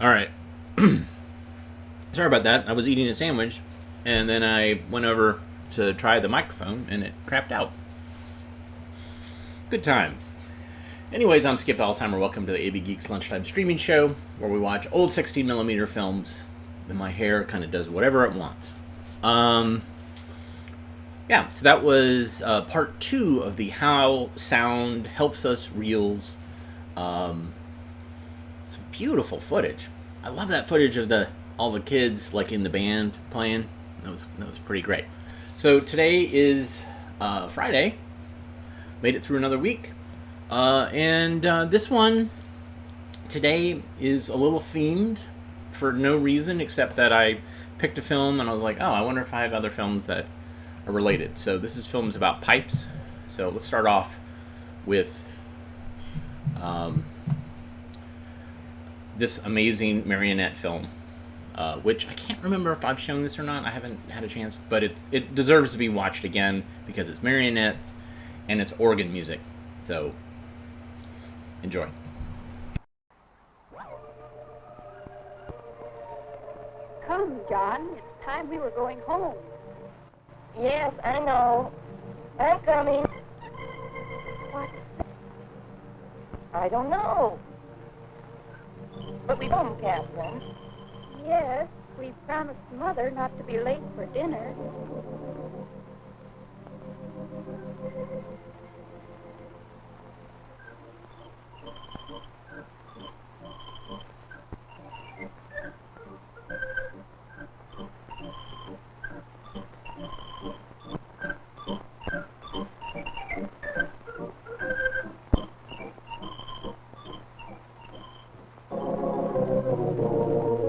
All right. Sorry about that. I was eating a sandwich, and then I went over to try the microphone, and it crapped out. Good times. Anyways, I'm Skip Alzheimer. Welcome to the AV Geeks Lunchtime Streaming Show, where we watch old 16mm films, and my hair kind of does whatever it wants. Yeah, so that was part two of the How Sound Helps Us Reels. Some beautiful footage. I love that footage of all the kids like in the band playing. That was pretty great. So today is Friday. Made it through another week, and this one today is a little themed for no reason except that I picked a film and I was like, oh, I wonder if I have other films that are related. So this is films about pipes. So let's start off with this amazing marionette film, which I can't remember if I've shown this or not. I haven't had a chance, but it deserves to be watched again because it's marionettes and it's organ music. So enjoy. Come, John. It's time we were going home. Yes, I know. I'm coming. What? I don't know. But we home, Catherine. Yes, we promised Mother not to be late for dinner.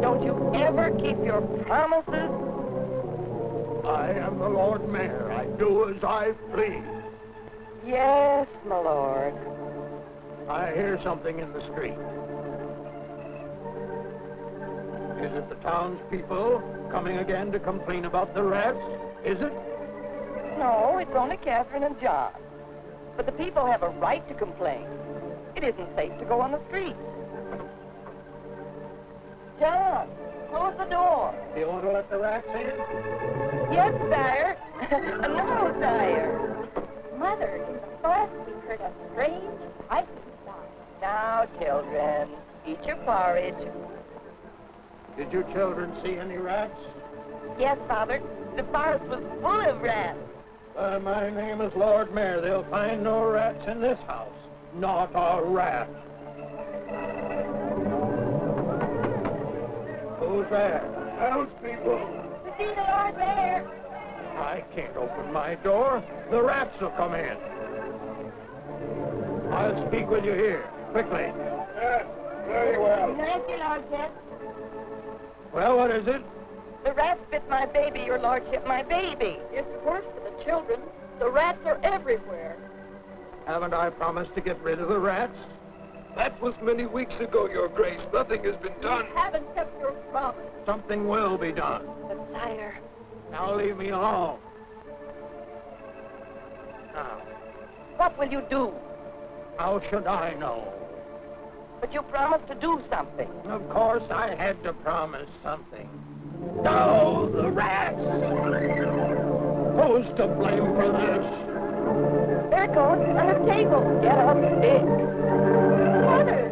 Don't you ever keep your promises? I am the Lord Mayor. I do as I please. Yes, my lord. I hear something in the street. Is it the townspeople coming again to complain about the rats? Is it? No, it's only Catherine and John. But the people have a right to complain. It isn't safe to go on the street. John, close the door. Do you want to let the rats in? Yes, sire. No, sire. Mother, in the forest we heard a strange piping sound. Now, children, eat your porridge. Did you children see any rats? Yes, Father, the forest was full of rats. My name is Lord Mayor. They'll find no rats in this house. Not a rat. Who's there? Townspeople. To see the Lord Mayor. I can't open my door. The rats will come in. I'll speak with you here, quickly. Yes, very well. Thank you, Lordship. Well, what is it? The rats bit my baby, your Lordship, my baby. It's worse for the children. The rats are everywhere. Haven't I promised to get rid of the rats? That was many weeks ago, Your Grace. Nothing has been done. You haven't kept your promise. Something will be done. But, sire, Now leave me alone. Now, What will you do? how should I know? But you promised to do something. Of course I had to promise something. No, the rats! Who's to blame for this? There it goes, on the table. Get up, stick. Mother!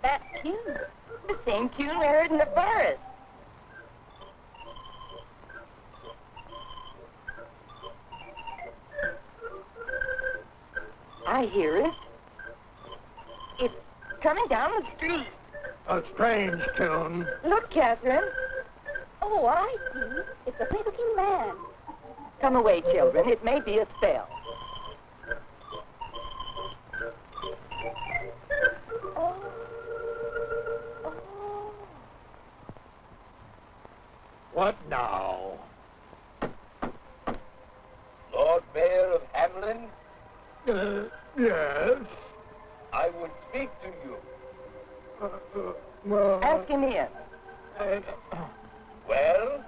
That tune. The same tune we heard in the forest. I hear it. It's coming down the street. A strange tune. Look, Catherine. Oh, I see. It's a good-looking man. Come away, children. It may be a spell. What now? Lord Mayor of Hamlin, Yes. I would speak to you. Well, Ask him in. Well,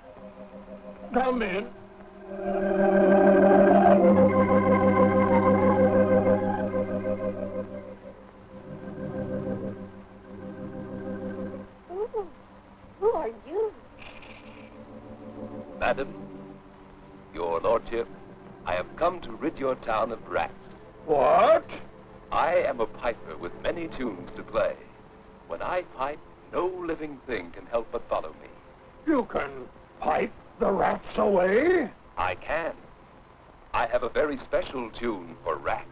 come in. Who are you? Madam, your lordship, I have come to rid your town of rats. What? I am a piper with many tunes to play. When I pipe, no living thing can help but follow me. You can pipe the rats away? I can. I have a very special tune for rats.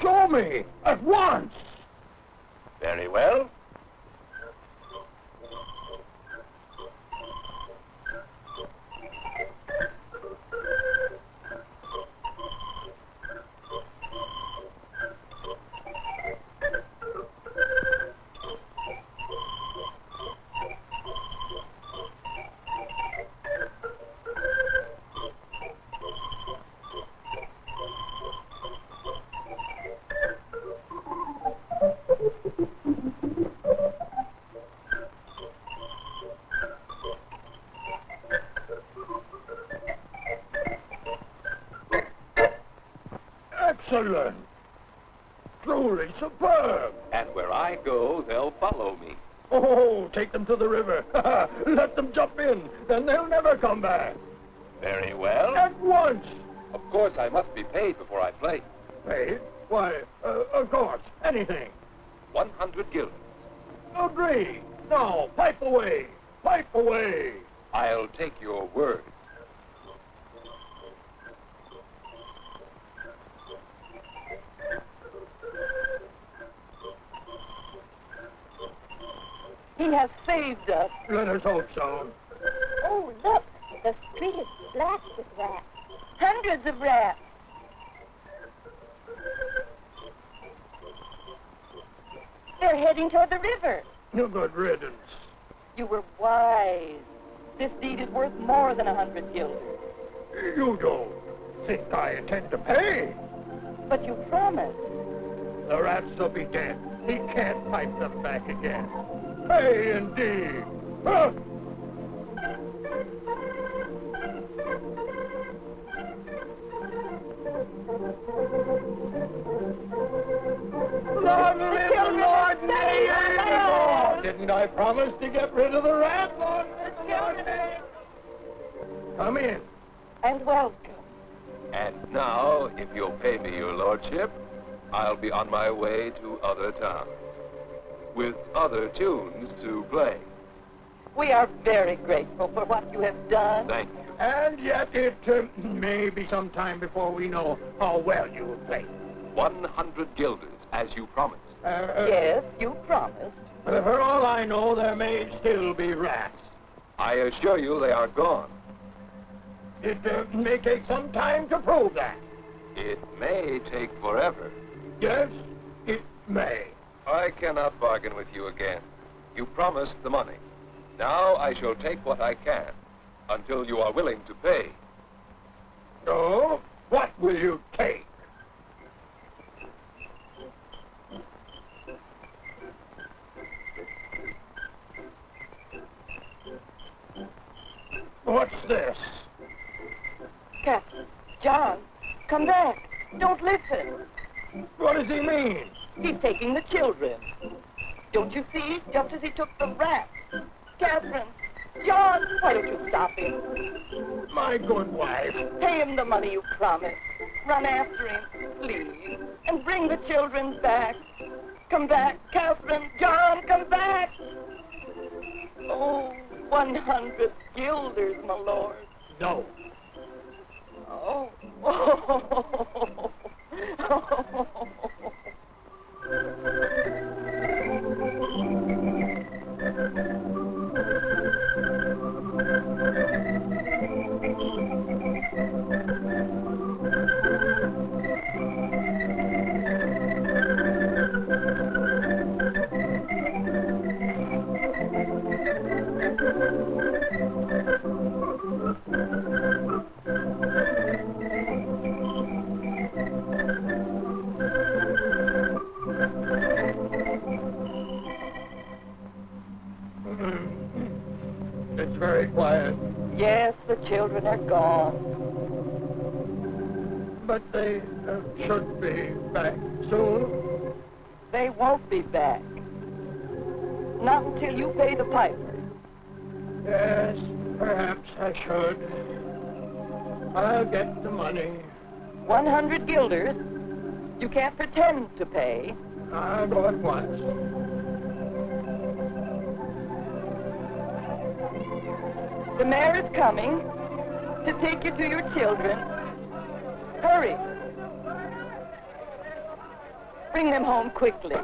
Show me at once. Very well. Excellent. Truly superb. And where I go, they'll follow me. Oh, take them to the river. Let them jump in. Then they'll never come back. Very well. At once. Of course, I must be paid before I play. Paid? Why, of course. Anything. 100 guilders. Agree. Now, pipe away. Pipe away. I'll take your word. He has saved us. Let us hope so. Oh, look. The street is black with rats. Hundreds of rats. They're heading toward the river. Good riddance. You were wise. This deed is worth more than 100 guilders. You don't think I intend to pay? But you promised. The rats will be dead. He can't pipe them back again. Pay indeed. Huh? Long live the Lord Mayor! Didn't I promise to get rid of the rats? Long live the Lord Mayor! Come in. And welcome. And now, if you'll pay me, your lordship, I'll be on my way to other towns, with other tunes to play. We are very grateful for what you have done. Thank you. And yet it may be some time before we know how well you will play. 100 guilders, as you promised. Yes, you promised. For all I know, there may still be rats. I assure you they are gone. It may take some time to prove that. It may take forever. Yes, it may. I cannot bargain with you again. You promised the money. Now I shall take what I can, until you are willing to pay. So, what will you take? What's this? Captain, John, come back. Don't listen. What does he mean? He's taking the children. Don't you see? Just as he took the rats. Catherine, John, why don't you stop him? My good wife. Pay him the money you promised. Run after him, please. And bring the children back. Come back, Catherine. John, come back. Oh, 100 guilders, my lord. No. Oh. quiet. Yes, the children are gone. But they should be back soon. They won't be back. Not until you pay the piper. Yes, perhaps I should. I'll get the money. 100 guilders. You can't pretend to pay. I'll go at once. The mayor is coming to take you to your children. Hurry. Bring them home quickly.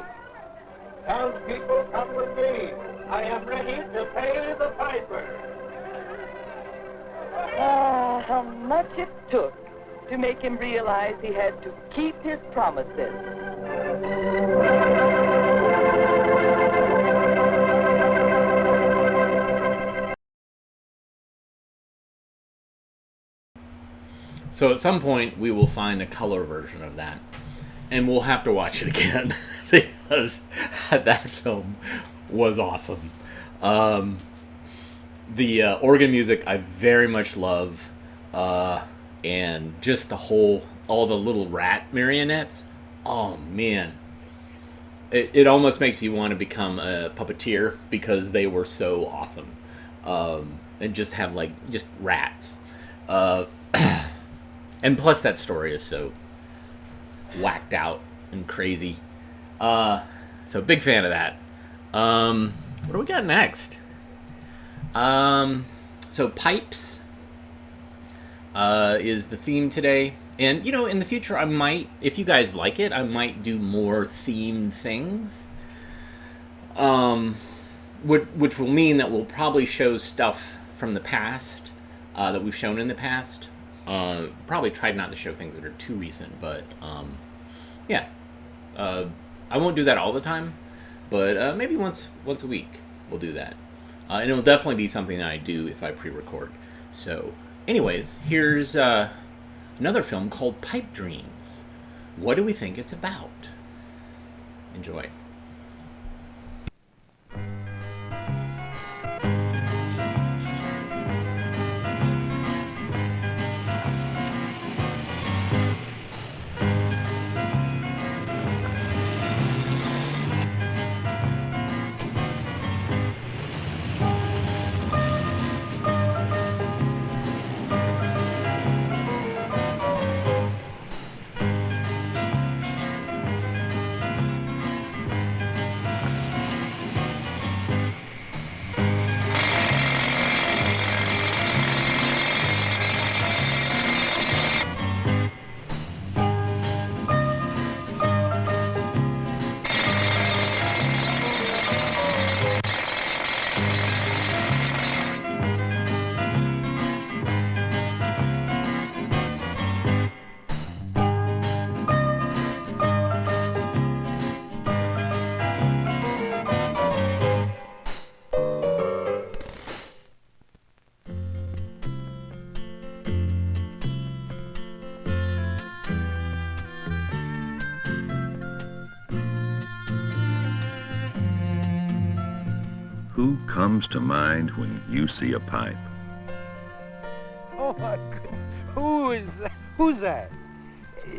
Townspeople, come with me. I am ready to pay the piper. Ah, how much it took to make him realize he had to keep his promises. So at some point we will find a color version of that, and we'll have to watch it again because that film was awesome. The organ music I very much love, and just all the little rat marionettes. Oh man, it almost makes me want to become a puppeteer because they were so awesome, and just have just rats. And plus that story is so whacked out and crazy. So big fan of that. What do we got next? So pipes is the theme today. And, in the future I might, if you guys like it, I might do more themed things. Which will mean that we'll probably show stuff from the past that we've shown in the past. Probably try not to show things that are too recent, but yeah, I won't do that all the time, but maybe once a week we'll do that, and it'll definitely be something that I do if I pre-record. So, anyways, here's another film called Pipe Dreams. What do we think it's about? Enjoy. Who comes to mind when you see a pipe? Oh my goodness. Who is that? Who's that?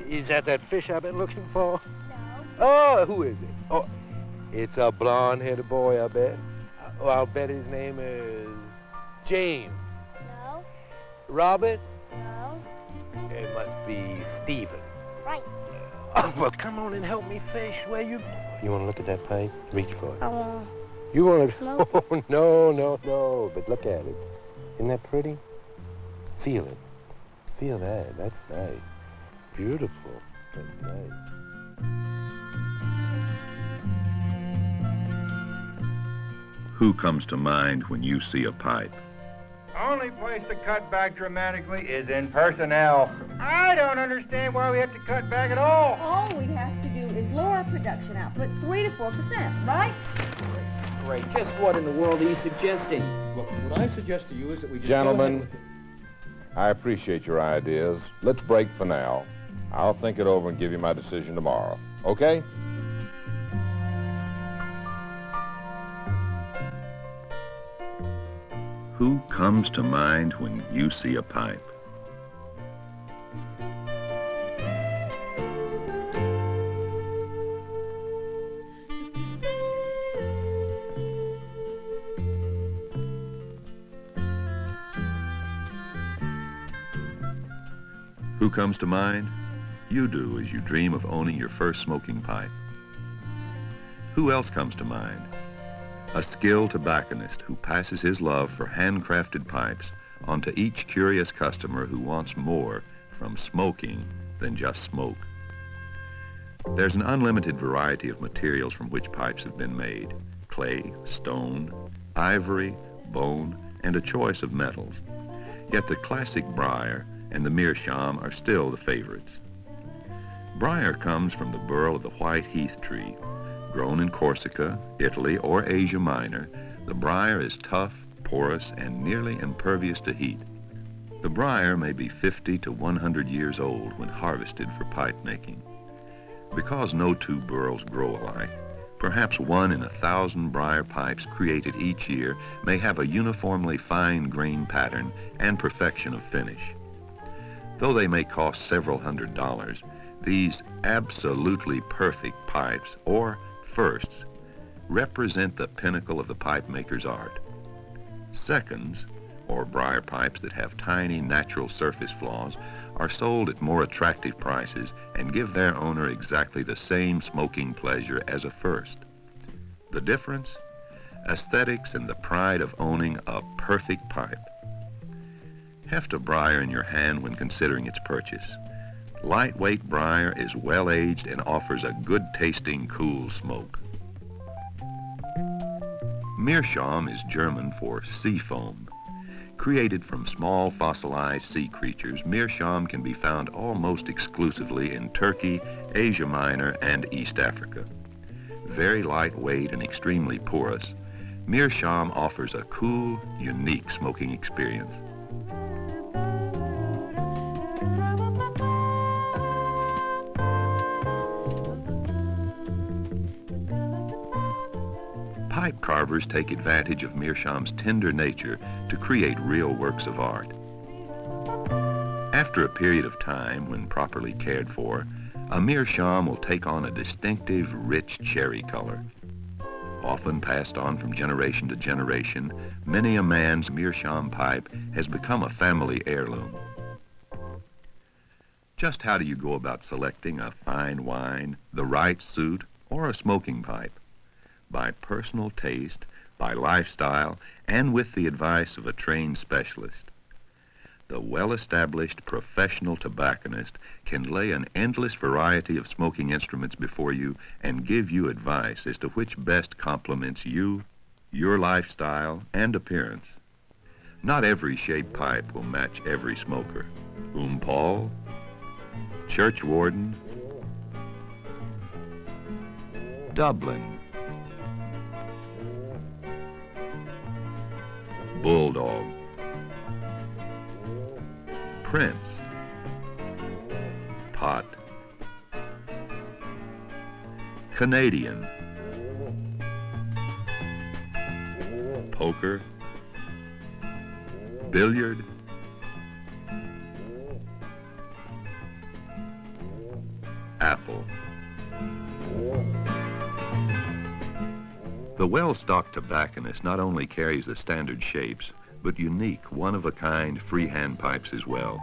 Is that fish I've been looking for? No. Oh, who is it? Oh, it's a blonde-headed boy, I bet. Oh, I'll bet his name is James. No. Robert? No. It must be Stephen. Right. Oh, well, come on and help me fish. Where you want to look at that pipe? Reach for it. I want You want to? Smoke? Oh, no. But look at it. Isn't that pretty? Feel it. Feel that. That's nice. Beautiful. That's nice. Who comes to mind when you see a pipe? Only place to cut back dramatically is in personnel. I don't understand why we have to cut back at all. All we have to do is lower production output 3 to 4%, right? Great. Just what in the world are you suggesting? Look, what I suggest to you is that we just Gentlemen, go ahead with it. I appreciate your ideas. Let's break for now. I'll think it over and give you my decision tomorrow. Okay? Who comes to mind when you see a pipe? Who comes to mind? You do as you dream of owning your first smoking pipe. Who else comes to mind? A skilled tobacconist who passes his love for handcrafted pipes onto each curious customer who wants more from smoking than just smoke. There's an unlimited variety of materials from which pipes have been made: clay, stone, ivory, bone, and a choice of metals. Yet the classic briar and the meerschaum are still the favorites. Briar comes from the burl of the white heath tree. Grown in Corsica, Italy, or Asia Minor, the briar is tough, porous, and nearly impervious to heat. The briar may be 50 to 100 years old when harvested for pipe making. Because no two burls grow alike, perhaps 1 in 1,000 briar pipes created each year may have a uniformly fine grain pattern and perfection of finish. Though they may cost several $100s, these absolutely perfect pipes, or firsts, represent the pinnacle of the pipe maker's art. Seconds, or briar pipes that have tiny natural surface flaws, are sold at more attractive prices and give their owner exactly the same smoking pleasure as a first. The difference? Aesthetics and the pride of owning a perfect pipe. Heft a briar in your hand when considering its purchase. Lightweight briar is well-aged and offers a good-tasting, cool smoke. Meerschaum is German for sea foam. Created from small fossilized sea creatures, meerschaum can be found almost exclusively in Turkey, Asia Minor, and East Africa. Very lightweight and extremely porous, meerschaum offers a cool, unique smoking experience. Pipe carvers take advantage of meerschaum's tender nature to create real works of art. After a period of time, when properly cared for, a meerschaum will take on a distinctive, rich cherry color. Often passed on from generation to generation, many a man's meerschaum pipe has become a family heirloom. Just how do you go about selecting a fine wine, the right suit, or a smoking pipe? By personal taste, by lifestyle, and with the advice of a trained specialist. The well-established professional tobacconist can lay an endless variety of smoking instruments before you and give you advice as to which best complements you, your lifestyle, and appearance. Not every shaped pipe will match every smoker. Paul, church warden, Dublin, bulldog, prince, pot, Canadian, poker, billiard, apple. The well-stocked tobacconist not only carries the standard shapes, but unique, one-of-a-kind freehand pipes as well.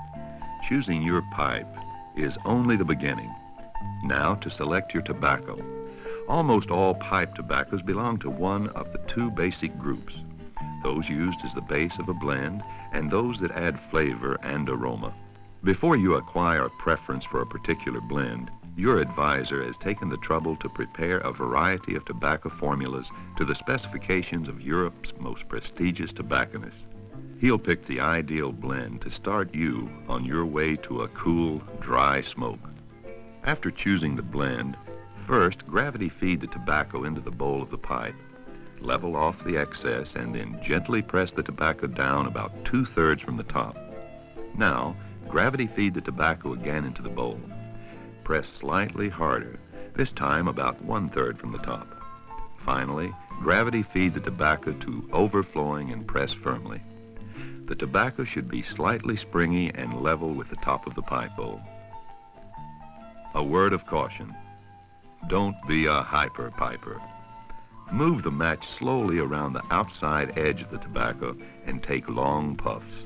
Choosing your pipe is only the beginning. Now to select your tobacco. Almost all pipe tobaccos belong to one of the two basic groups, those used as the base of a blend and those that add flavor and aroma. Before you acquire a preference for a particular blend, your advisor has taken the trouble to prepare a variety of tobacco formulas to the specifications of Europe's most prestigious tobacconists. He'll pick the ideal blend to start you on your way to a cool, dry smoke. After choosing the blend, first gravity feed the tobacco into the bowl of the pipe. Level off the excess and then gently press the tobacco down about 2/3 from the top. Now, gravity feed the tobacco again into the bowl. Press slightly harder, this time about 1/3 from the top. Finally, gravity feed the tobacco to overflowing and press firmly. The tobacco should be slightly springy and level with the top of the pipe bowl. A word of caution. Don't be a hyper piper. Move the match slowly around the outside edge of the tobacco and take long puffs.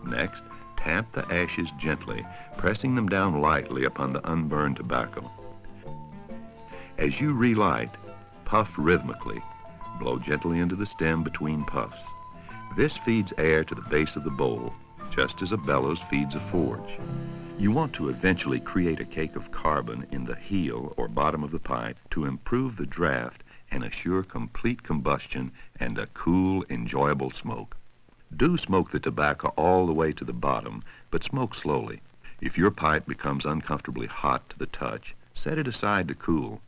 Next, tamp the ashes gently, pressing them down lightly upon the unburned tobacco. As you relight, puff rhythmically. Blow gently into the stem between puffs. This feeds air to the base of the bowl, just as a bellows feeds a forge. You want to eventually create a cake of carbon in the heel or bottom of the pipe to improve the draft and assure complete combustion and a cool, enjoyable smoke. Do smoke the tobacco all the way to the bottom, but smoke slowly. If your pipe becomes uncomfortably hot to the touch, set it aside to cool.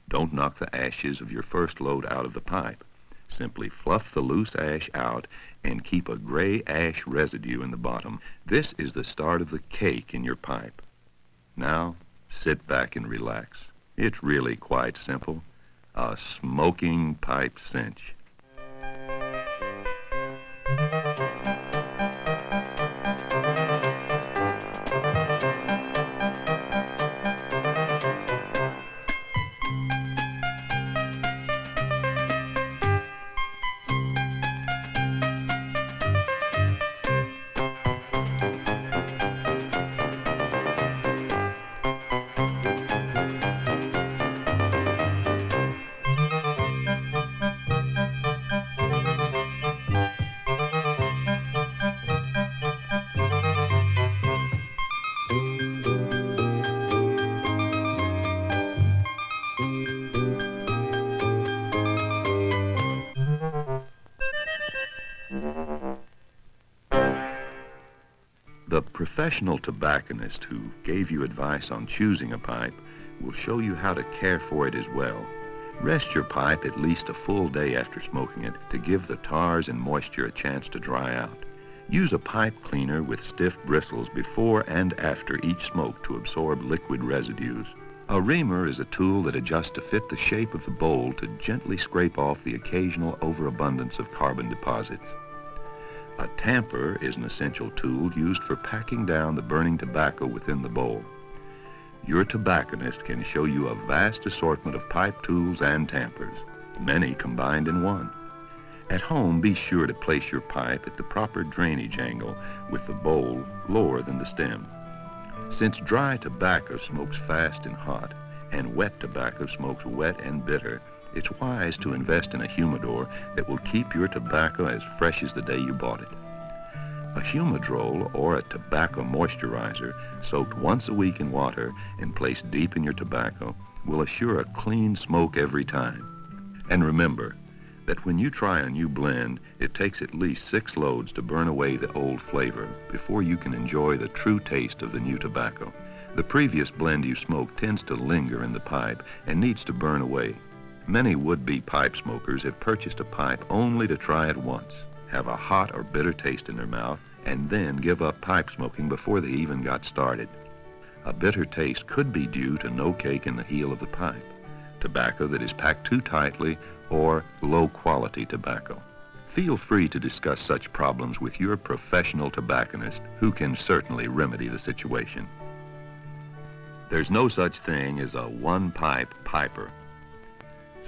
Don't knock the ashes of your first load out of the pipe. Simply fluff the loose ash out and keep a gray ash residue in the bottom. This is the start of the cake in your pipe. Now, sit back and relax. It's really quite simple. A smoking pipe cinch. The professional tobacconist who gave you advice on choosing a pipe will show you how to care for it as well. Rest your pipe at least a full day after smoking it to give the tars and moisture a chance to dry out. Use a pipe cleaner with stiff bristles before and after each smoke to absorb liquid residues. A reamer is a tool that adjusts to fit the shape of the bowl to gently scrape off the occasional overabundance of carbon deposits. A tamper is an essential tool used for packing down the burning tobacco within the bowl. Your tobacconist can show you a vast assortment of pipe tools and tampers, many combined in one. At home, be sure to place your pipe at the proper drainage angle with the bowl lower than the stem. Since dry tobacco smokes fast and hot, and wet tobacco smokes wet and bitter, it's wise to invest in a humidor that will keep your tobacco as fresh as the day you bought it. A humidrol or a tobacco moisturizer soaked once a week in water and placed deep in your tobacco will assure a clean smoke every time. And remember that when you try a new blend, it takes at least 6 loads to burn away the old flavor before you can enjoy the true taste of the new tobacco. The previous blend you smoked tends to linger in the pipe and needs to burn away. Many would-be pipe smokers have purchased a pipe only to try it once, have a hot or bitter taste in their mouth, and then give up pipe smoking before they even got started. A bitter taste could be due to no cake in the heel of the pipe, tobacco that is packed too tightly, or low-quality tobacco. Feel free to discuss such problems with your professional tobacconist, who can certainly remedy the situation. There's no such thing as a one-pipe piper.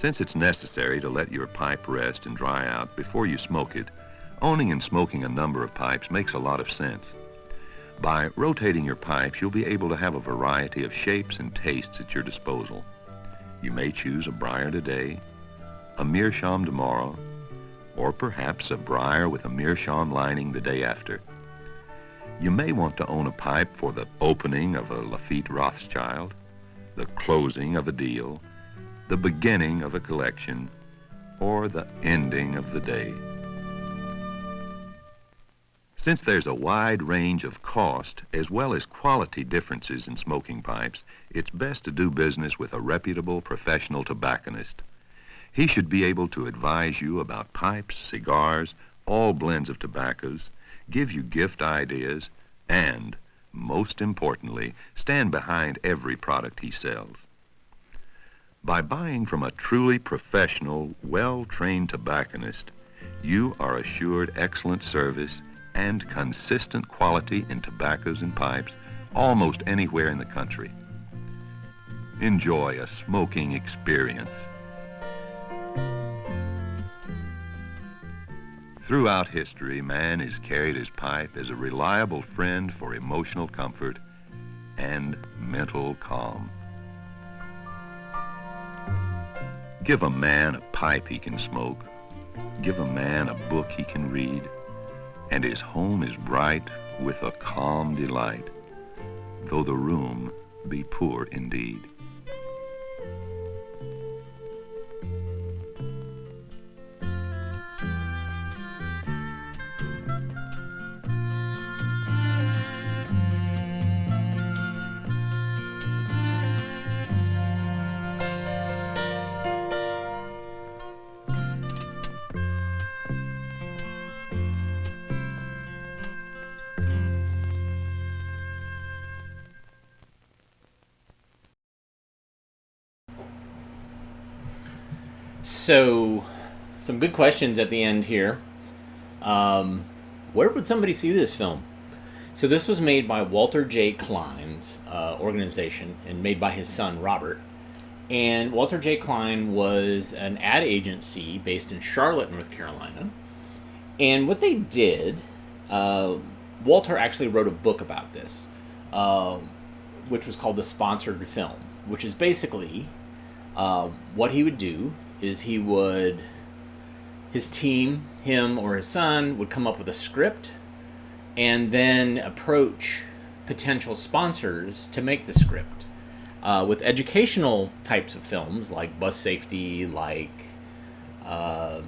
Since it's necessary to let your pipe rest and dry out before you smoke it, owning and smoking a number of pipes makes a lot of sense. By rotating your pipes, you'll be able to have a variety of shapes and tastes at your disposal. You may choose a briar today, a meerschaum tomorrow, or perhaps a briar with a meerschaum lining the day after. You may want to own a pipe for the opening of a Lafitte Rothschild, the closing of a deal, the beginning of a collection, or the ending of the day. Since there's a wide range of cost as well as quality differences in smoking pipes, it's best to do business with a reputable professional tobacconist. He should be able to advise you about pipes, cigars, all blends of tobaccos, give you gift ideas, and, most importantly, stand behind every product he sells. By buying from a truly professional, well-trained tobacconist, you are assured excellent service and consistent quality in tobaccos and pipes almost anywhere in the country. Enjoy a smoking experience. Throughout history, man has carried his pipe as a reliable friend for emotional comfort and mental calm. Give a man a pipe he can smoke, give a man a book he can read, and his home is bright with a calm delight, though the room be poor indeed. So, some good questions at the end here. Where would somebody see this film? So this was made by Walter J. Klein's organization and made by his son, Robert. And Walter J. Klein was an ad agency based in Charlotte, North Carolina. And what they did, Walter actually wrote a book about this, which was called The Sponsored Film, which is basically what he would do is his team, him or his son, would come up with a script and then approach potential sponsors to make the script. With educational types of films, like bus safety, like, what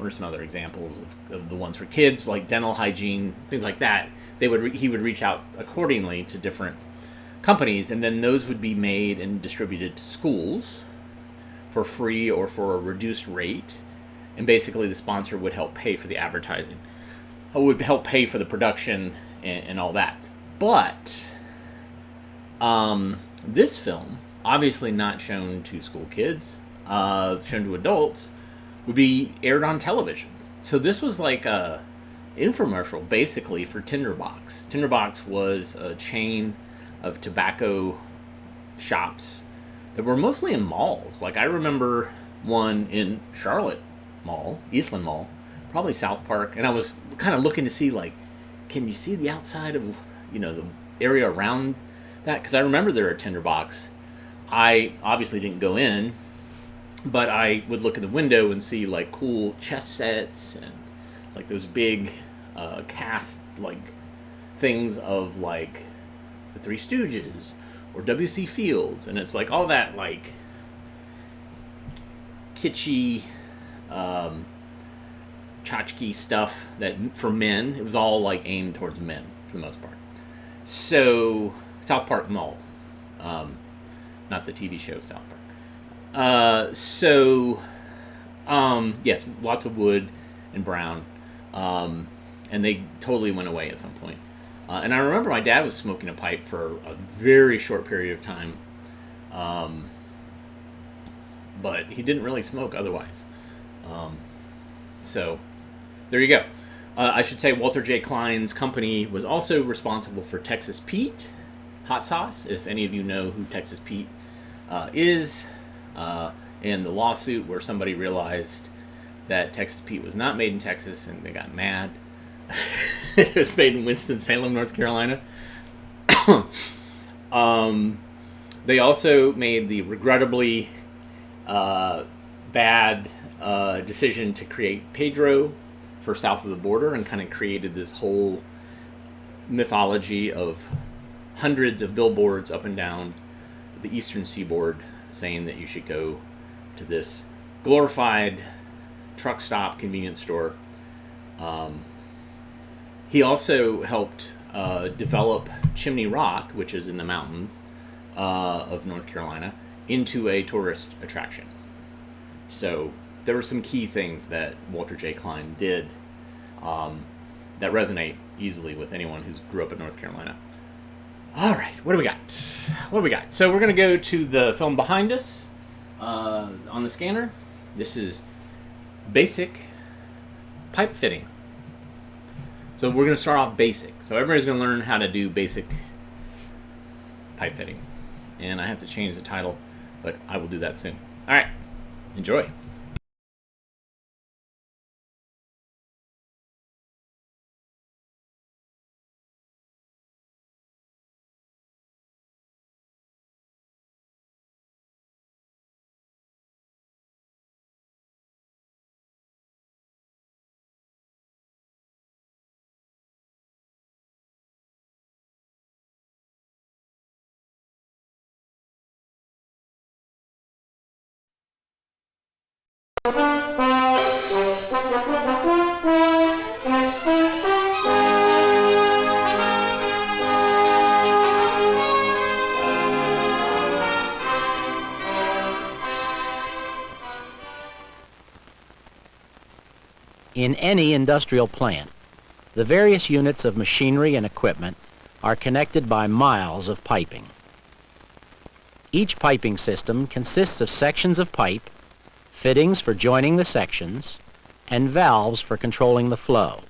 are some other examples of the ones for kids, like dental hygiene, things like that, he would reach out accordingly to different companies, and then those would be made and distributed to schools for free or for a reduced rate, and basically the sponsor would help pay for the advertising, would help pay for the production and all that. But this film, obviously not shown to school kids, shown to adults, would be aired on television. So this was like a infomercial basically for Tinderbox. Tinderbox was a chain of tobacco shops that were mostly in malls. Like I remember one in Charlotte Mall, Eastland Mall, probably South Park, and I was kind of looking to see, like, can you see the outside of, the area around that? Because I remember there were Tinderbox. I obviously didn't go in, but I would look in the window and see like cool chess sets and like those big cast like things of like the Three Stooges or W.C. Fields, and it's like all that like kitschy tchotchke stuff that for men, it was all like aimed towards men for the most part. So South Park Mall, not the TV show South Park. Yes, lots of wood and brown, and they totally went away at some point. And I remember my dad was smoking a pipe for a very short period of time, but he didn't really smoke otherwise. So there you go. I should say Walter J. Klein's company was also responsible for Texas Pete hot sauce, if any of you know who Texas Pete is, in the lawsuit where somebody realized that Texas Pete was not made in Texas and they got mad. It was made in Winston-Salem, North Carolina. They also made the regrettably bad decision to create Pedro for south of the border, and kind of created this whole mythology of hundreds of billboards up and down the eastern seaboard saying that you should go to this glorified truck stop convenience store. He also helped develop Chimney Rock, which is in the mountains of North Carolina, into a tourist attraction. So there were some key things that Walter J. Klein did that resonate easily with anyone who's grew up in North Carolina. All right, what do we got? So we're going to go to the film behind us on the scanner. This is Basic Pipe Fitting. So we're going to start off basic. So everybody's going to learn how to do basic pipe fitting. And I have to change the title, but I will do that soon. All right, enjoy. In any industrial plant, the various units of machinery and equipment are connected by miles of piping. Each piping system consists of sections of pipe, fittings for joining the sections, and valves for controlling the flow.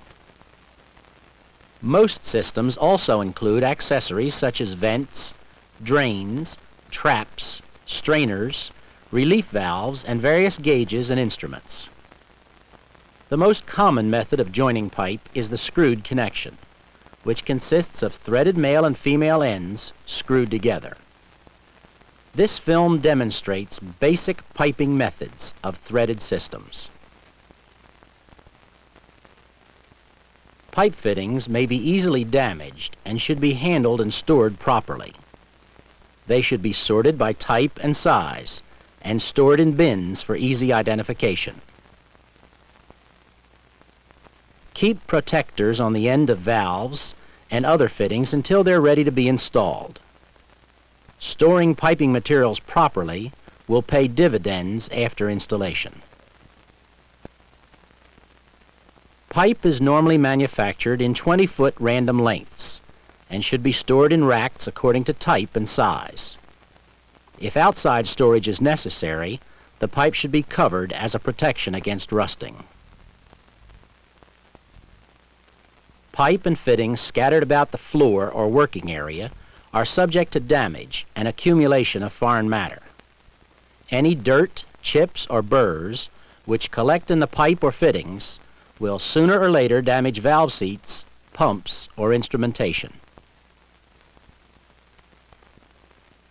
Most systems also include accessories such as vents, drains, traps, strainers, relief valves, and various gauges and instruments. The most common method of joining pipe is the screwed connection, which consists of threaded male and female ends screwed together. This film demonstrates basic piping methods of threaded systems. Pipe fittings may be easily damaged and should be handled and stored properly. They should be sorted by type and size and stored in bins for easy identification. Keep protectors on the end of valves and other fittings until they're ready to be installed. Storing piping materials properly will pay dividends after installation. Pipe is normally manufactured in 20-foot random lengths and should be stored in racks according to type and size. If outside storage is necessary, the pipe should be covered as a protection against rusting. Pipe and fittings scattered about the floor or working area are subject to damage and accumulation of foreign matter. Any dirt, chips, or burrs which collect in the pipe or fittings will sooner or later damage valve seats, pumps, or instrumentation.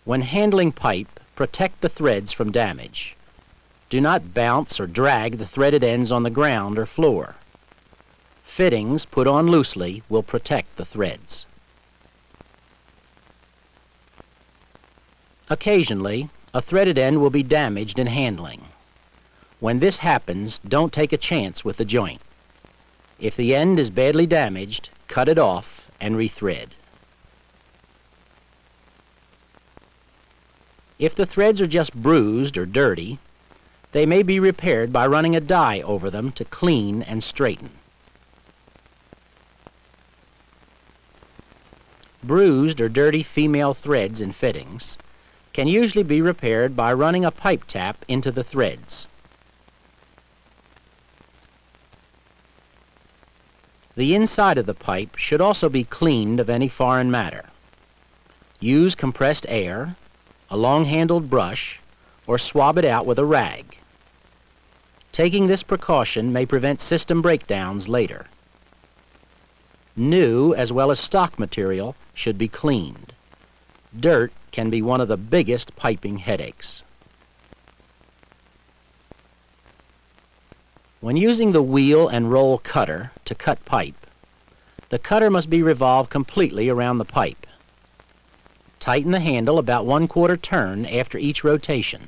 When handling pipe, protect the threads from damage. Do not bounce or drag the threaded ends on the ground or floor. Fittings put on loosely will protect the threads. Occasionally, a threaded end will be damaged in handling. When this happens, don't take a chance with the joint. If the end is badly damaged, cut it off and rethread. If the threads are just bruised or dirty, they may be repaired by running a dye over them to clean and straighten. Bruised or dirty female threads in fittings can usually be repaired by running a pipe tap into the threads. The inside of the pipe should also be cleaned of any foreign matter. Use compressed air, a long-handled brush, or swab it out with a rag. Taking this precaution may prevent system breakdowns later. New as well as stock material should be cleaned. Dirt can be one of the biggest piping headaches. When using the wheel and roll cutter to cut pipe, the cutter must be revolved completely around the pipe. Tighten the handle about 1/4 turn after each rotation,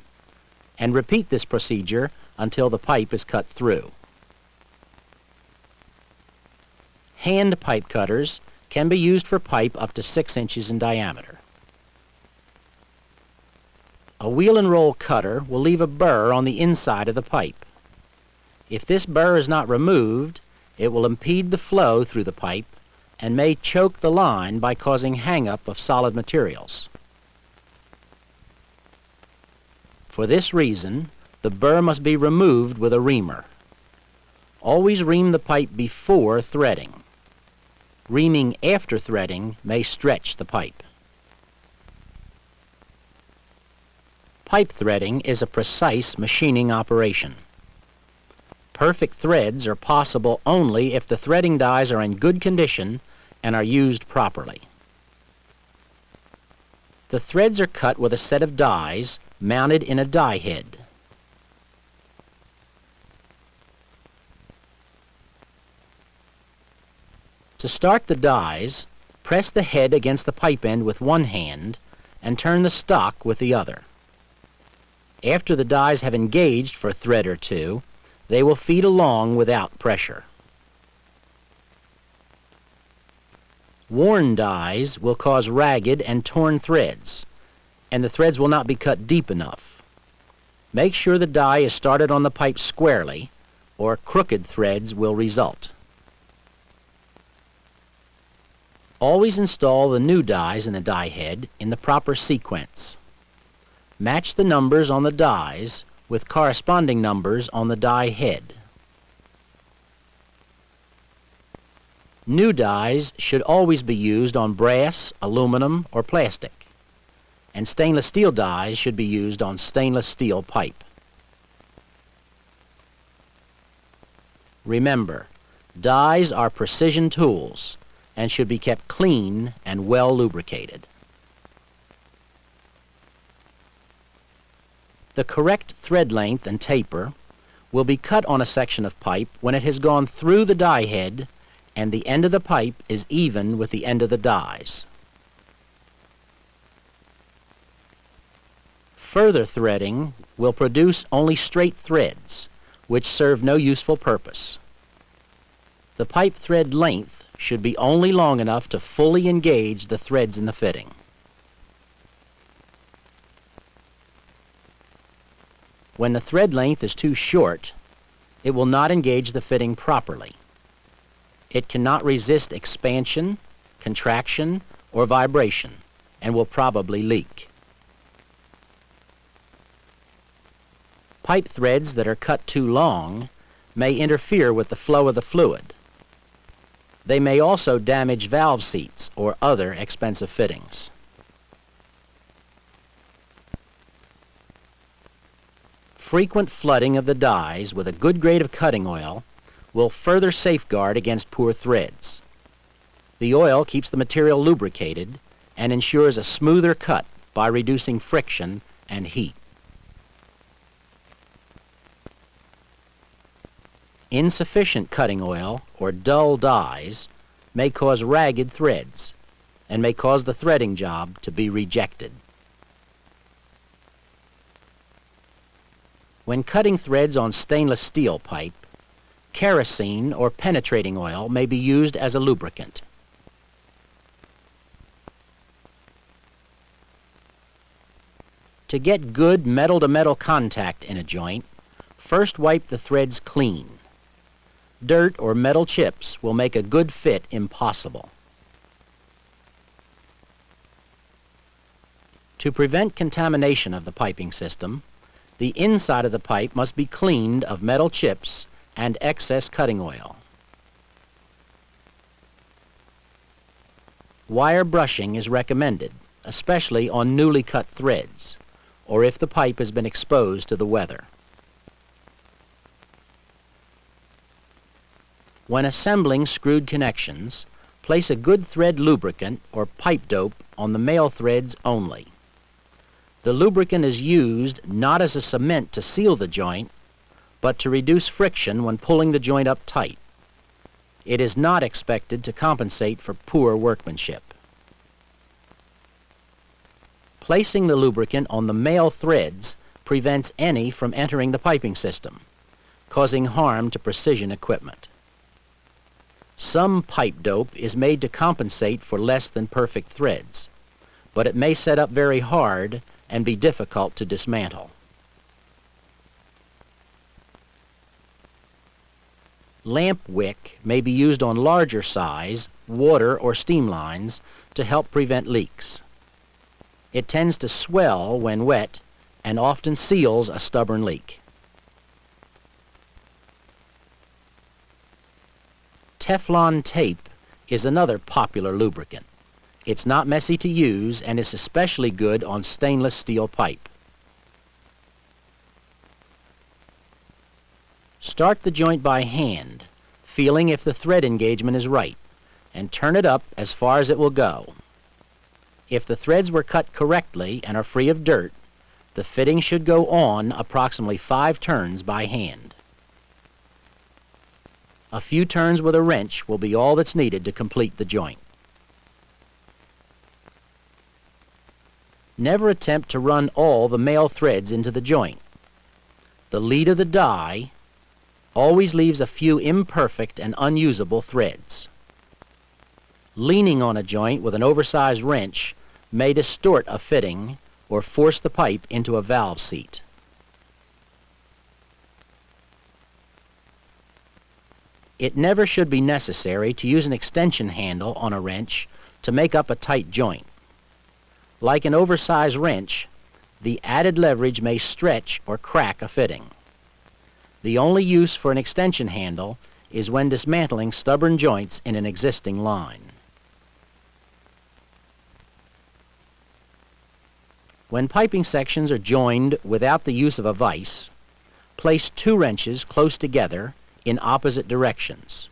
and repeat this procedure until the pipe is cut through. Hand pipe cutters can be used for pipe up to 6 inches in diameter. A wheel and roll cutter will leave a burr on the inside of the pipe. If this burr is not removed, it will impede the flow through the pipe and may choke the line by causing hang-up of solid materials. For this reason, the burr must be removed with a reamer. Always ream the pipe before threading. Reaming after threading may stretch the pipe. Pipe threading is a precise machining operation. Perfect threads are possible only if the threading dies are in good condition and are used properly. The threads are cut with a set of dies mounted in a die head. To start the dies, press the head against the pipe end with one hand and turn the stock with the other. After the dies have engaged for a thread or two, they will feed along without pressure. Worn dies will cause ragged and torn threads, and the threads will not be cut deep enough. Make sure the die is started on the pipe squarely, or crooked threads will result. Always install the new dies in the die head in the proper sequence. Match the numbers on the dies with corresponding numbers on the die head. New dies should always be used on brass, aluminum, or plastic, and stainless steel dies should be used on stainless steel pipe. Remember, dies are precision tools and should be kept clean and well lubricated. The correct thread length and taper will be cut on a section of pipe when it has gone through the die head and the end of the pipe is even with the end of the dies. Further threading will produce only straight threads, which serve no useful purpose. The pipe thread length should be only long enough to fully engage the threads in the fitting. When the thread length is too short, it will not engage the fitting properly. It cannot resist expansion, contraction, or vibration, and will probably leak. Pipe threads that are cut too long may interfere with the flow of the fluid. They may also damage valve seats or other expensive fittings. Frequent flooding of the dies with a good grade of cutting oil will further safeguard against poor threads. The oil keeps the material lubricated and ensures a smoother cut by reducing friction and heat. Insufficient cutting oil or dull dies may cause ragged threads and may cause the threading job to be rejected. When cutting threads on stainless steel pipe, kerosene or penetrating oil may be used as a lubricant. To get good metal-to-metal contact in a joint, first wipe the threads clean. Dirt or metal chips will make a good fit impossible. To prevent contamination of the piping system, the inside of the pipe must be cleaned of metal chips and excess cutting oil. Wire brushing is recommended, especially on newly cut threads, or if the pipe has been exposed to the weather. When assembling screwed connections, place a good thread lubricant or pipe dope on the male threads only. The lubricant is used not as a cement to seal the joint, but to reduce friction when pulling the joint up tight. It is not expected to compensate for poor workmanship. Placing the lubricant on the male threads prevents any from entering the piping system, causing harm to precision equipment. Some pipe dope is made to compensate for less than perfect threads, but it may set up very hard and be difficult to dismantle. Lamp wick may be used on larger size, water or steam lines to help prevent leaks. It tends to swell when wet and often seals a stubborn leak. Teflon tape is another popular lubricant. It's not messy to use and is especially good on stainless steel pipe. Start the joint by hand, feeling if the thread engagement is right, and turn it up as far as it will go. If the threads were cut correctly and are free of dirt, the fitting should go on approximately 5 turns by hand. A few turns with a wrench will be all that's needed to complete the joint. Never attempt to run all the male threads into the joint. The lead of the die always leaves a few imperfect and unusable threads. Leaning on a joint with an oversized wrench may distort a fitting or force the pipe into a valve seat. It never should be necessary to use an extension handle on a wrench to make up a tight joint. Like an oversized wrench, the added leverage may stretch or crack a fitting. The only use for an extension handle is when dismantling stubborn joints in an existing line. When piping sections are joined without the use of a vise, place 2 wrenches close together in opposite directions.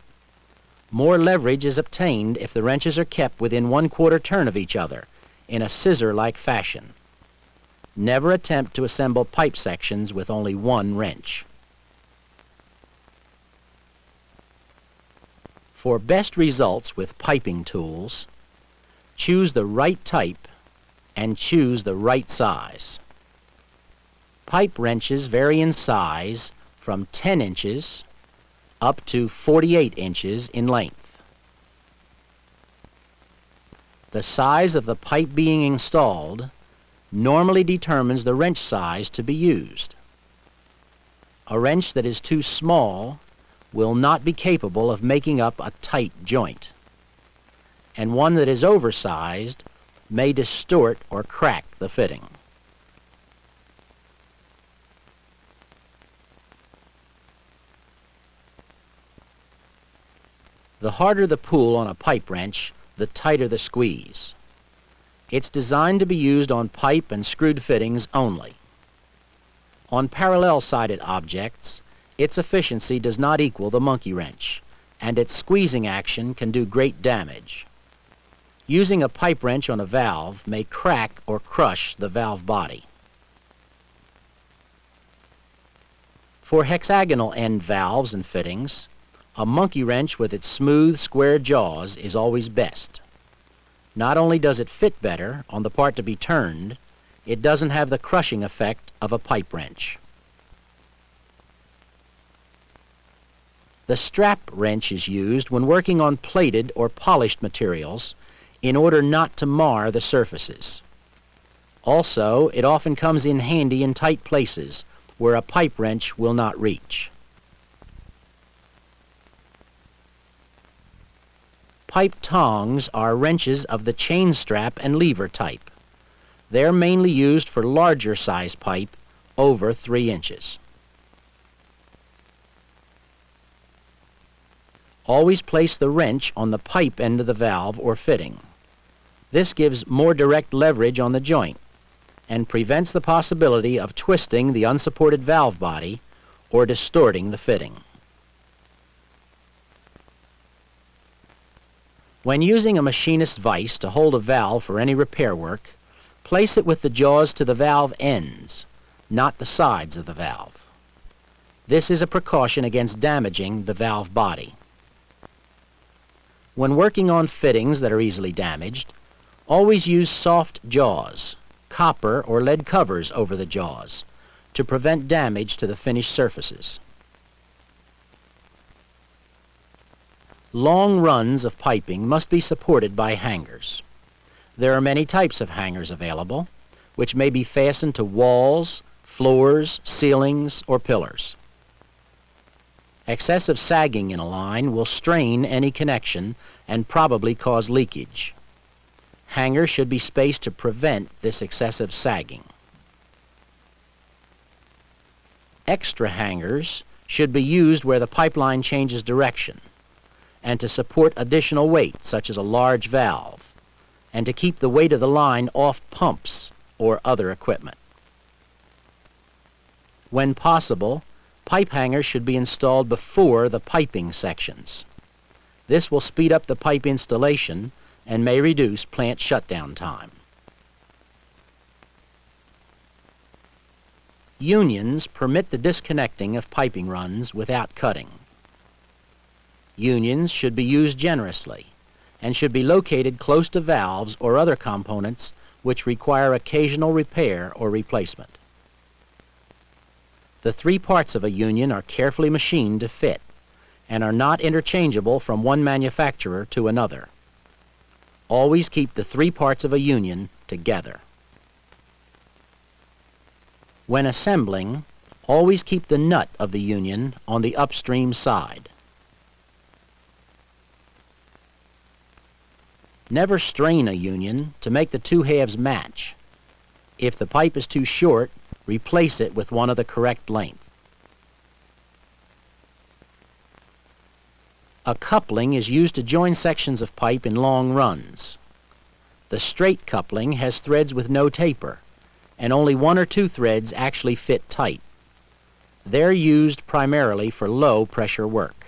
More leverage is obtained if the wrenches are kept within 1/4 turn of each other in a scissor-like fashion. Never attempt to assemble pipe sections with only 1 wrench. For best results with piping tools, choose the right type and choose the right size. Pipe wrenches vary in size from 10 inches up to 48 inches in length. The size of the pipe being installed normally determines the wrench size to be used. A wrench that is too small will not be capable of making up a tight joint, and one that is oversized may distort or crack the fitting. The harder the pull on a pipe wrench, the tighter the squeeze. It's designed to be used on pipe and screwed fittings only. On parallel-sided objects, its efficiency does not equal the monkey wrench, and its squeezing action can do great damage. Using a pipe wrench on a valve may crack or crush the valve body. For hexagonal end valves and fittings, a monkey wrench with its smooth, square jaws is always best. Not only does it fit better on the part to be turned, it doesn't have the crushing effect of a pipe wrench. The strap wrench is used when working on plated or polished materials in order not to mar the surfaces. Also, it often comes in handy in tight places where a pipe wrench will not reach. Pipe tongs are wrenches of the chain strap and lever type. They're mainly used for larger size pipe over 3 inches. Always place the wrench on the pipe end of the valve or fitting. This gives more direct leverage on the joint and prevents the possibility of twisting the unsupported valve body or distorting the fitting. When using a machinist's vise to hold a valve for any repair work, place it with the jaws to the valve ends, not the sides of the valve. This is a precaution against damaging the valve body. When working on fittings that are easily damaged, always use soft jaws, copper or lead covers over the jaws, to prevent damage to the finished surfaces. Long runs of piping must be supported by hangers. There are many types of hangers available, which may be fastened to walls, floors, ceilings, or pillars. Excessive sagging in a line will strain any connection and probably cause leakage. Hangers should be spaced to prevent this excessive sagging. Extra hangers should be used where the pipeline changes direction. and to support additional weight, such as a large valve, and to keep the weight of the line off pumps or other equipment. When possible, pipe hangers should be installed before the piping sections. This will speed up the pipe installation and may reduce plant shutdown time. Unions permit the disconnecting of piping runs without cutting. Unions should be used generously and should be located close to valves or other components which require occasional repair or replacement. The three parts of a union are carefully machined to fit and are not interchangeable from one manufacturer to another. Always keep the three parts of a union together. When assembling, always keep the nut of the union on the upstream side. Never strain a union to make the two halves match. If the pipe is too short, replace it with one of the correct length. A coupling is used to join sections of pipe in long runs. The straight coupling has threads with no taper, and only one or two threads actually fit tight. They're used primarily for low pressure work.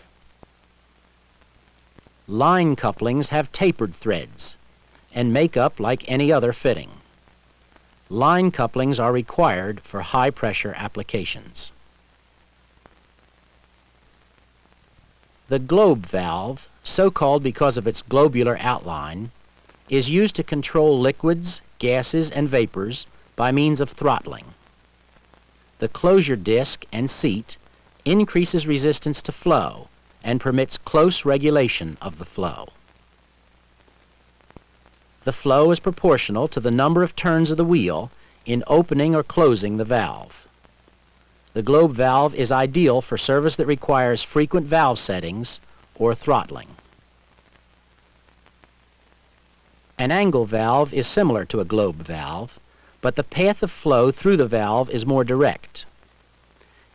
Line couplings have tapered threads and make up like any other fitting. Line couplings are required for high pressure applications. The globe valve, so called because of its globular outline, is used to control liquids, gases, and vapors by means of throttling. The closure disc and seat increases resistance to flow and permits close regulation of the flow. The flow is proportional to the number of turns of the wheel in opening or closing the valve. The globe valve is ideal for service that requires frequent valve settings or throttling. An angle valve is similar to a globe valve, but the path of flow through the valve is more direct.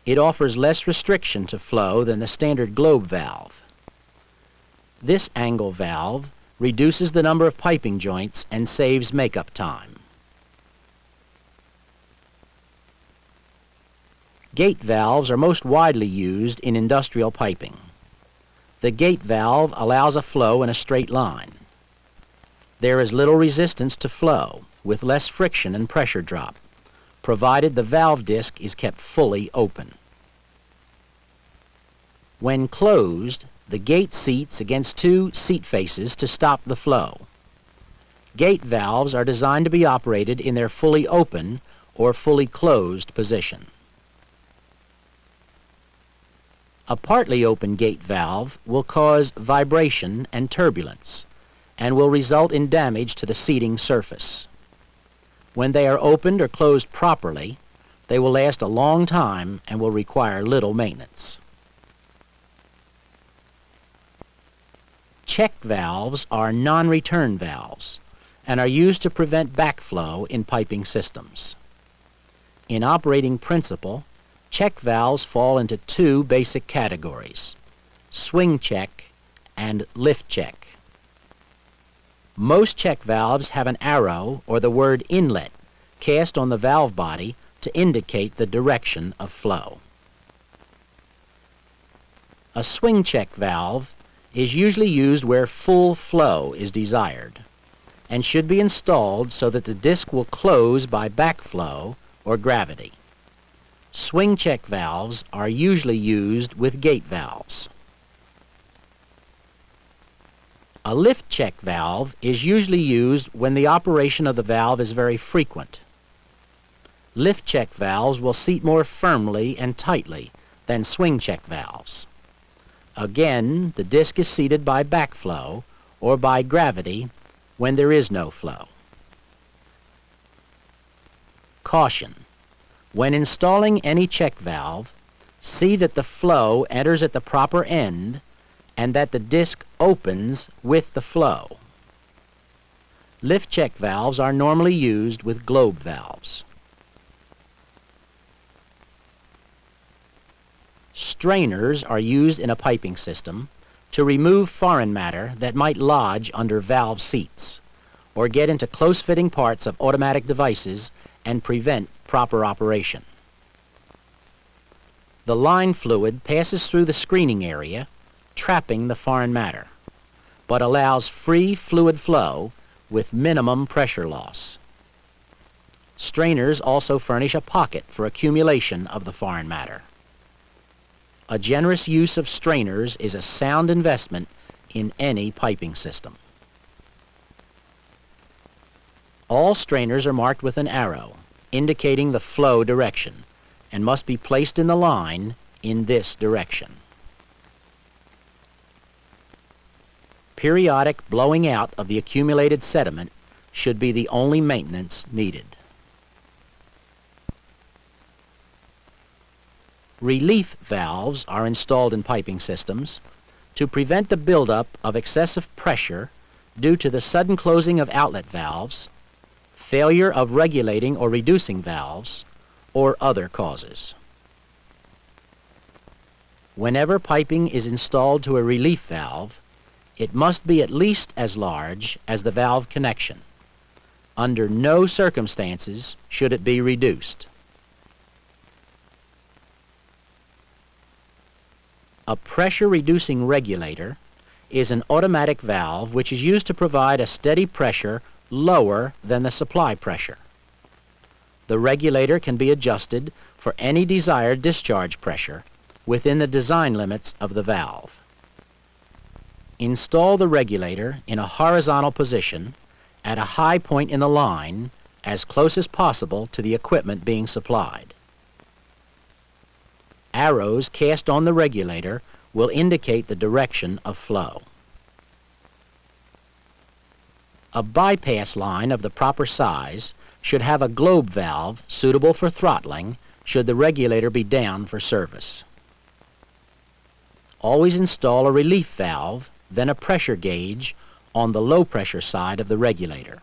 It offers less restriction to flow than the standard globe valve. This angle valve reduces the number of piping joints and saves makeup time. Gate valves are most widely used in industrial piping. The gate valve allows a flow in a straight line. There is little resistance to flow, with less friction and pressure drop, provided the valve disc is kept fully open. When closed, the gate seats against two seat faces to stop the flow. Gate valves are designed to be operated in their fully open or fully closed position. A partly open gate valve will cause vibration and turbulence and will result in damage to the seating surface. When they are opened or closed properly, they will last a long time and will require little maintenance. Check valves are non-return valves and are used to prevent backflow in piping systems. In operating principle, check valves fall into two basic categories: swing check and lift check. Most check valves have an arrow or the word inlet cast on the valve body to indicate the direction of flow. A swing check valve is usually used where full flow is desired and should be installed so that the disc will close by backflow or gravity. Swing check valves are usually used with gate valves. A lift check valve is usually used when the operation of the valve is very frequent. Lift check valves will seat more firmly and tightly than swing check valves. Again, the disc is seated by backflow or by gravity when there is no flow. Caution: when installing any check valve, see that the flow enters at the proper end and that the disc opens with the flow. Lift check valves are normally used with globe valves. Strainers are used in a piping system to remove foreign matter that might lodge under valve seats or get into close-fitting parts of automatic devices and prevent proper operation. The line fluid passes through the screening area, trapping the foreign matter, but allows free fluid flow with minimum pressure loss. Strainers also furnish a pocket for accumulation of the foreign matter. A generous use of strainers is a sound investment in any piping system. All strainers are marked with an arrow indicating the flow direction and must be placed in the line in this direction. Periodic blowing out of the accumulated sediment should be the only maintenance needed. Relief valves are installed in piping systems to prevent the buildup of excessive pressure due to the sudden closing of outlet valves, failure of regulating or reducing valves, or other causes. Whenever piping is installed to a relief valve, it must be at least as large as the valve connection. Under no circumstances should it be reduced. A pressure-reducing regulator is an automatic valve which is used to provide a steady pressure lower than the supply pressure. The regulator can be adjusted for any desired discharge pressure within the design limits of the valve. Install the regulator in a horizontal position at a high point in the line as close as possible to the equipment being supplied. Arrows cast on the regulator will indicate the direction of flow. A bypass line of the proper size should have a globe valve suitable for throttling should the regulator be down for service. Always install a relief valve, then a pressure gauge on the low pressure side of the regulator.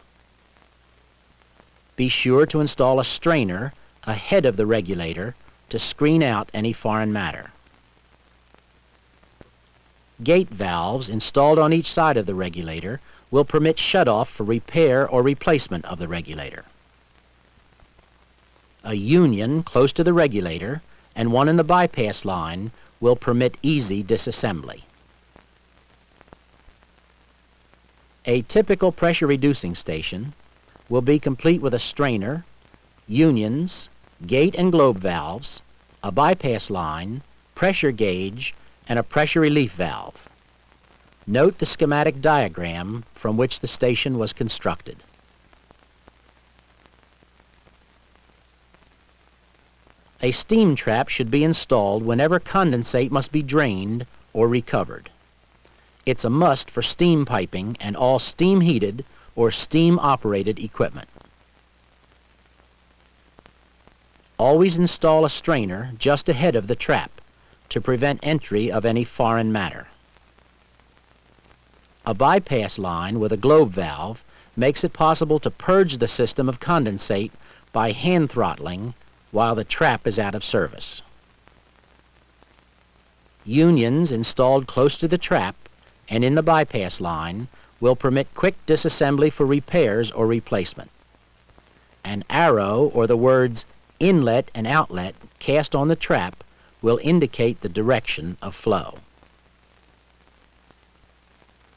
Be sure to install a strainer ahead of the regulator to screen out any foreign matter. Gate valves installed on each side of the regulator will permit shutoff for repair or replacement of the regulator. A union close to the regulator and one in the bypass line will permit easy disassembly. A typical pressure reducing station will be complete with a strainer, unions, gate and globe valves, a bypass line, pressure gauge, and a pressure relief valve. Note the schematic diagram from which the station was constructed. A steam trap should be installed whenever condensate must be drained or recovered. It's a must for steam piping and all steam-heated or steam-operated equipment. Always install a strainer just ahead of the trap to prevent entry of any foreign matter. A bypass line with a globe valve makes it possible to purge the system of condensate by hand throttling while the trap is out of service. Unions installed close to the trap and in the bypass line will permit quick disassembly for repairs or replacement. An arrow or the words inlet and outlet cast on the trap will indicate the direction of flow.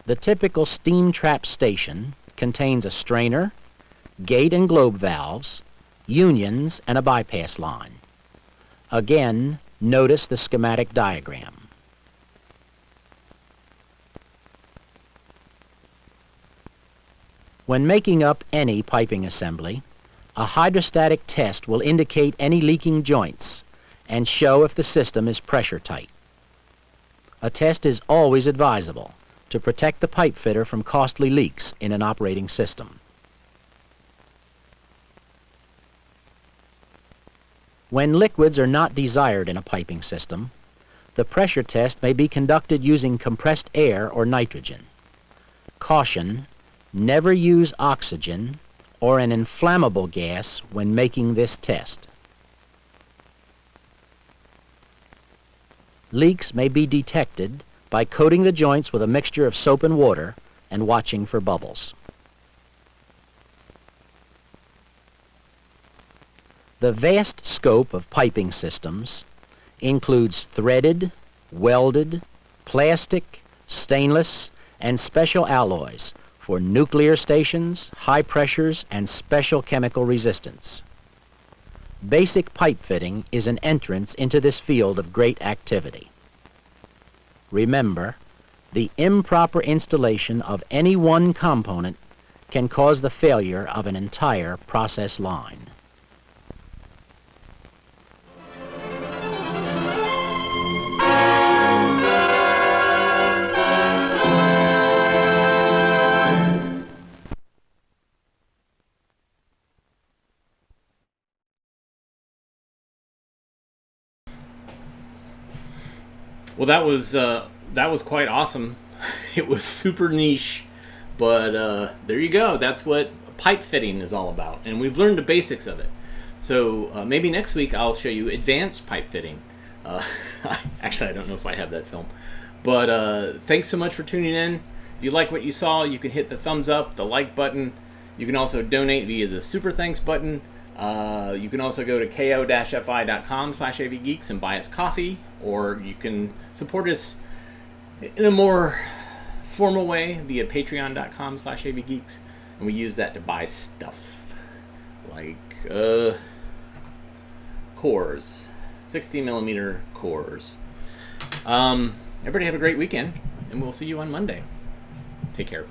The typical steam trap station contains a strainer, gate and globe valves, unions, and a bypass line. Again, notice the schematic diagram. When making up any piping assembly, a hydrostatic test will indicate any leaking joints and show if the system is pressure tight. A test is always advisable to protect the pipe fitter from costly leaks in an operating system. When liquids are not desired in a piping system, the pressure test may be conducted using compressed air or nitrogen. Caution: never use oxygen or an inflammable gas when making this test. Leaks may be detected by coating the joints with a mixture of soap and water and watching for bubbles. The vast scope of piping systems includes threaded, welded, plastic, stainless, and special alloys for nuclear stations, high pressures, and special chemical resistance. Basic pipe fitting is an entrance into this field of great activity. Remember, the improper installation of any one component can cause the failure of an entire process line. Well, that was quite awesome. It was super niche, but there you go. That's what pipe fitting is all about, and we've learned the basics of it. So maybe next week I'll show you advanced pipe fitting. Actually, I don't know if I have that film, but thanks so much for tuning in. If you like what you saw, you can hit the thumbs up, the like button. You can also donate via the super thanks button. You can also go to ko-fi.com/avgeeks and buy us coffee, or you can support us in a more formal way via patreon.com/avgeeks, and we use that to buy stuff like cores, 60mm cores. Everybody have a great weekend, and we'll see you on Monday. Take care.